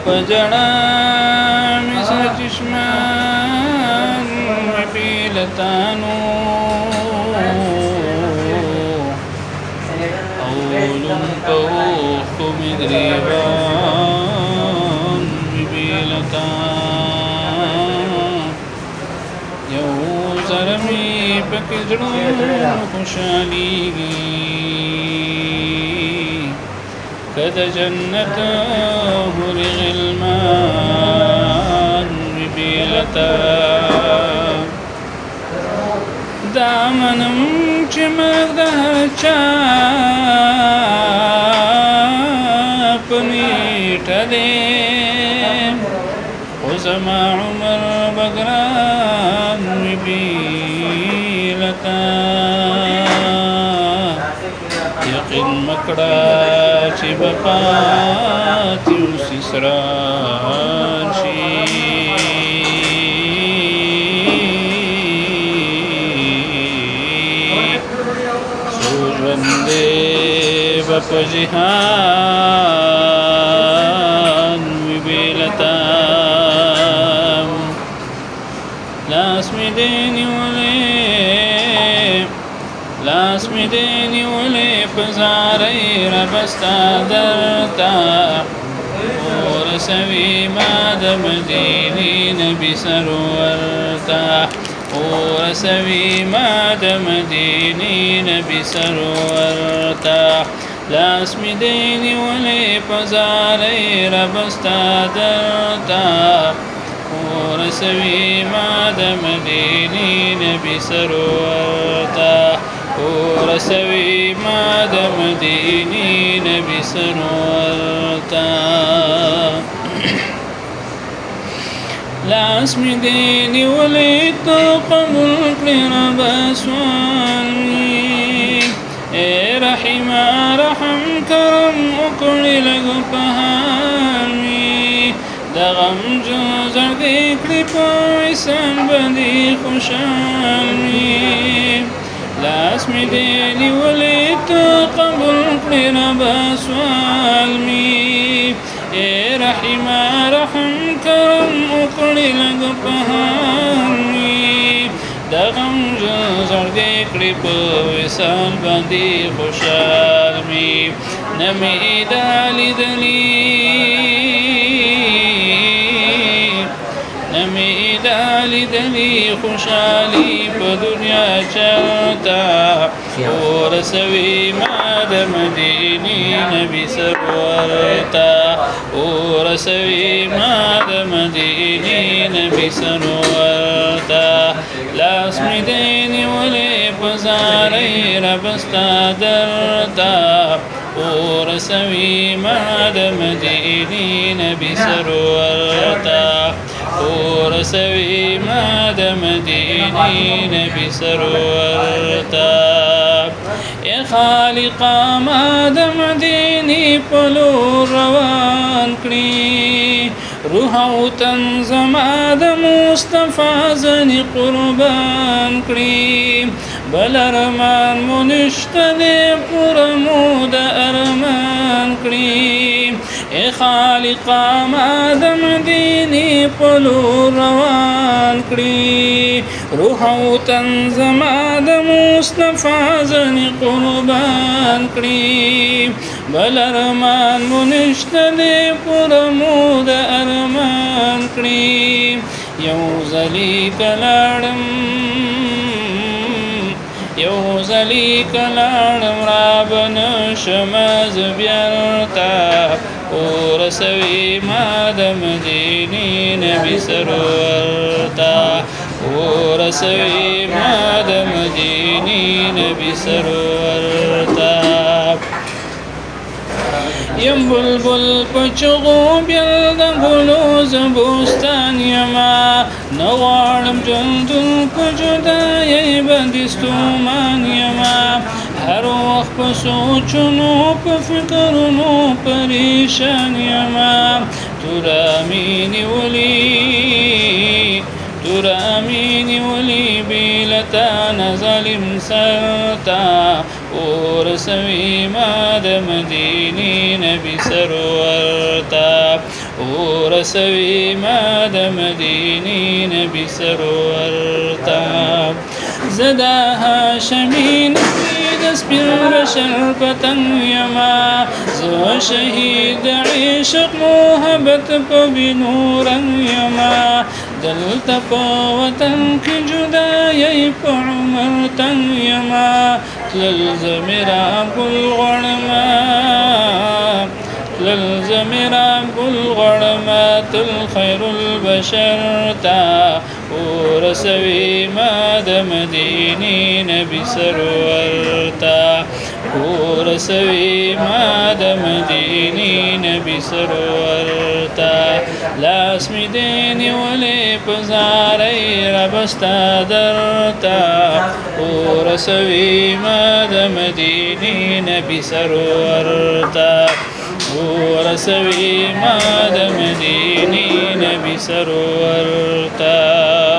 پجڑا مس چشمان وپیلتانو اولم پوخ مدریبان وپیلتان یو زرمی پکزڑو خوشحالیگی کد جنت حور غلمان وبیلتا دامنم چمک ده چا پنیٹ دے خزما عمر بگران وبیلتا یقین مکڑا چی بپاتی اسی سران شی سوژوندے بپ جہان وبیلتا لاس می دینی ولے پزاری ربستا درتا اور سوی ماد مدینی نبی سرورتا اور سوی ماد مدینی نبی سرورتا لاس می دینی ولے پزاری ربستا درتا اور سوی ماد مدینی نبی سرورتا اور سوی ماد مدینی نبی سرورتا لاس می دینی ولی تو قبول کری رب سوالی اے رحمہ رحم کرم اکڑی لگو پہالی دا غم جو زردی کری پویسان بندی خوشالی لاس می دینی ولی تو قبول کری رب سوالی اے رحمہ رحم کرم اکڑی لگ پہالی دا غم جو زردی کری پویسان بندی خوشالی نمی دالی دلی دلی خوشحالی پا دنیا چلتا اور سوی ماد مدینی نبی سرورتا اور سوی ماد مدینی نبی سرورتا لاس می دینی ولی پزاری ربستا درتا اور سوی ماد مدینی نبی سرورتا اور سوی ماد مدینی نبی سرورتا اے خالقا ماد مدینی پلو روان کری روح او تن زماد مصطفیٰ زنی قربان کری بل ارمان منشت دے پرمود ارمان کری اے خالقا ماد مدینی پلو روان کری روح او تن زماد مصطفیٰ زنی قربان کری بل ارمان منشت دے پرمود ارمان کری یو زلی کلاڑم رابن شمز بیرتا اور سوی ماد مدینی نبی سرورتا اور سوی ماد مدینی نبی سرورتا یم بلبل پچغو بیل د گلو زبوستان یما نوارم جندل پجدائی بندستومان یما هر وقت په سوچونو په فکرونو پریشان یما ترامینی ولی بیلتا نظالم حرم سرتا ورسوي ما د مديني نبي سرور تا ورسوي ما د مديني نبي سرور تا زدا هاشمي نبي د سپین شربتن يما زو شهيد عشق محبت په بنورن يما دلته په وطن کې جدایي په عمر تن يما للزمرا بالغړما للزمرا بالغړما تل خير البشر تا ورسوي ما د مديني نبي سرور تا ورسوي ما د مديني نبي سرور تا لاس می دیني ولي پزاري ربستا درتا ورسوي ما د مديني نبي سرور تا ورسوي ما د مديني نبي سرور تا